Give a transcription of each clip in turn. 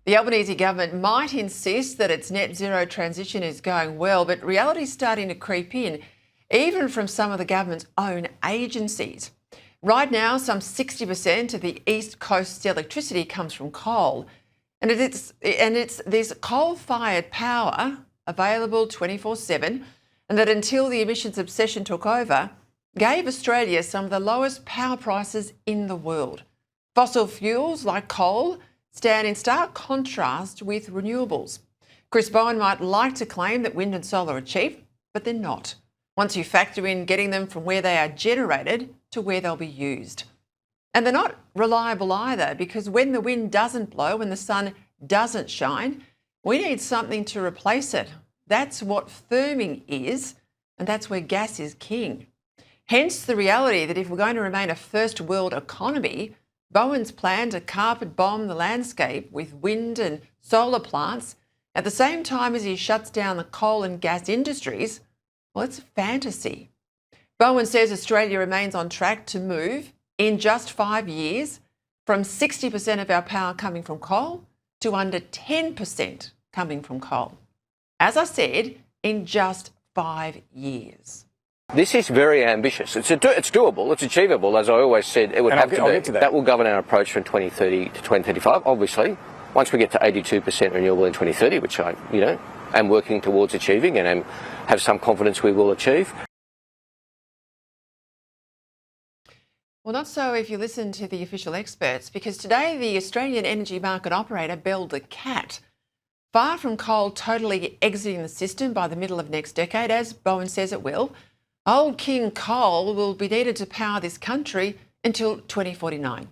The Albanese government might insist that its net zero transition is going well, but reality is starting to creep in, even from some of the government's own agencies. Right now, some 60% of the East Coast's electricity comes from coal, and it's this coal-fired power available 24/7, and that until the emissions obsession took over, gave Australia some of the lowest power prices in the world. Fossil fuels like coal stand in stark contrast with renewables. Chris Bowen might like to claim that wind and solar are cheap, but they're not, once you factor in getting them from where they are generated to where they'll be used. And they're not reliable either, because when the wind doesn't blow and the sun doesn't shine, we need something to replace it. That's what firming is, and that's where gas is king. Hence the reality that if we're going to remain a first world economy, Bowen's plan to carpet bomb the landscape with wind and solar plants at the same time as he shuts down the coal and gas industries, well, it's a fantasy. Bowen says Australia remains on track to move in just 5 years from 60% of our power coming from coal to under 10% coming from coal. As I said, in just 5 years. This is very ambitious. It's doable, it's achievable, as I always said it would have to be. That will govern our approach from 2030 to 2035, obviously. Once we get to 82% renewable in 2030, which I, am working towards achieving and have some confidence we will achieve. Well, not so if you listen to the official experts, because today the Australian energy market operator belled the cat. Far from coal totally exiting the system by the middle of next decade, as Bowen says it will, old King coal will be needed to power this country until 2049.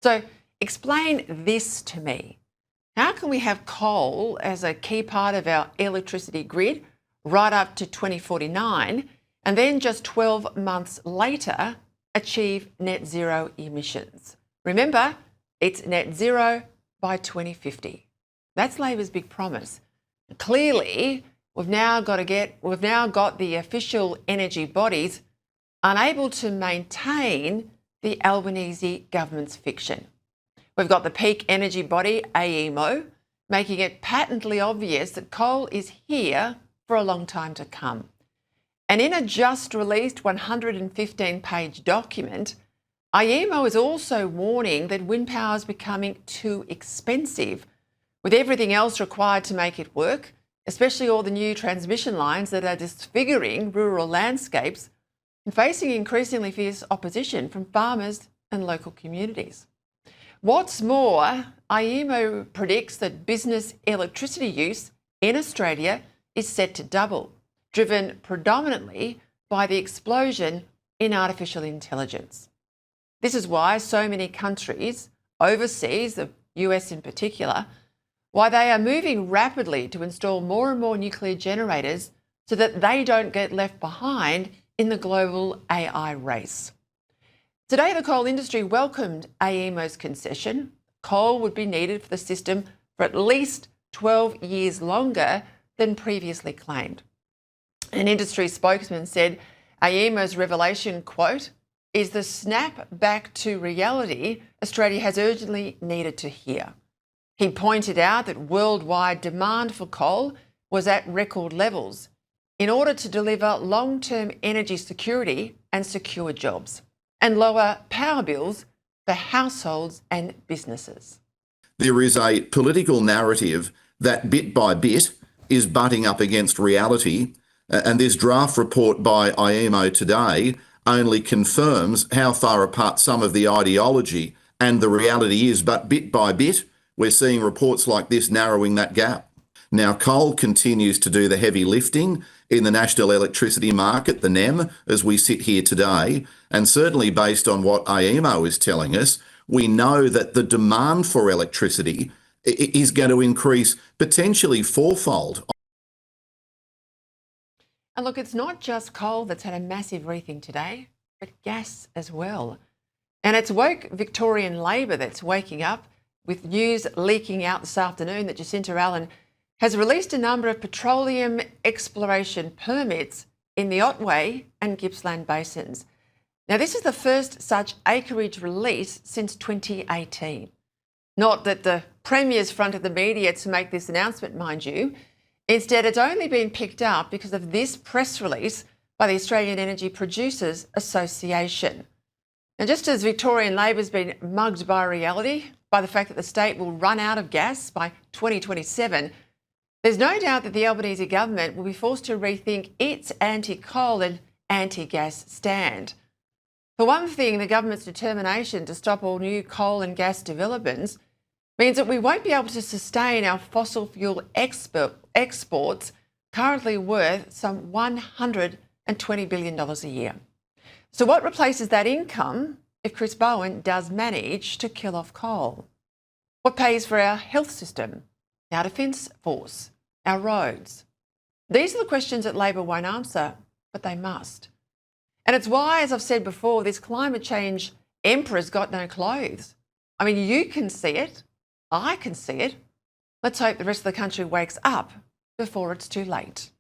So explain this to me. How can we have coal as a key part of our electricity grid right up to 2049 and then just 12 months later achieve net zero emissions? Remember, it's net zero by 2050. That's Labor's big promise. Clearly, we've now got the official energy bodies unable to maintain the Albanese government's fiction. We've got the peak energy body, AEMO, making it patently obvious that coal is here for a long time to come. And in a just released 115-page document, AEMO is also warning that wind power is becoming too expensive, with everything else required to make it work, especially all the new transmission lines that are disfiguring rural landscapes and facing increasingly fierce opposition from farmers and local communities. What's more, AEMO predicts that business electricity use in Australia is set to double, driven predominantly by the explosion in artificial intelligence. This is why so many countries overseas, the US in particular, why they are moving rapidly to install more and more nuclear generators so that they don't get left behind in the global AI race. Today, the coal industry welcomed AEMO's concession. Coal would be needed for the system for at least 12 years longer than previously claimed. An industry spokesman said AEMO's revelation, quote, is the snap back to reality Australia has urgently needed to hear. He pointed out that worldwide demand for coal was at record levels in order to deliver long-term energy security and secure jobs and lower power bills for households and businesses. There is a political narrative that bit by bit is butting up against reality, and this draft report by AEMO today only confirms how far apart some of the ideology and the reality is, but bit by bit, we're seeing reports like this narrowing that gap. Now, coal continues to do the heavy lifting in the national electricity market, the NEM, as we sit here today. And certainly based on what AEMO is telling us, we know that the demand for electricity is going to increase potentially fourfold. And look, it's not just coal that's had a massive rethink today, but gas as well. And it's woke Victorian Labor that's waking up with news leaking out this afternoon that Jacinta Allen has released a number of petroleum exploration permits in the Otway and Gippsland basins. Now, this is the first such acreage release since 2018. Not that the Premier's fronted the media to make this announcement, mind you. Instead, it's only been picked up because of this press release by the Australian Energy Producers Association. Now, just as Victorian Labor's been mugged by reality, by the fact that the state will run out of gas by 2027, there's no doubt that the Albanese government will be forced to rethink its anti-coal and anti-gas stand. For one thing, the government's determination to stop all new coal and gas developments means that we won't be able to sustain our fossil fuel exports, currently worth some $120 billion a year. So what replaces that income if Chris Bowen does manage to kill off coal? What pays for our health system, our defence force, our roads? These are the questions that Labor won't answer, but they must. And it's why, as I've said before, this climate change emperor's got no clothes. I mean, you can see it. I can see it. Let's hope the rest of the country wakes up before it's too late.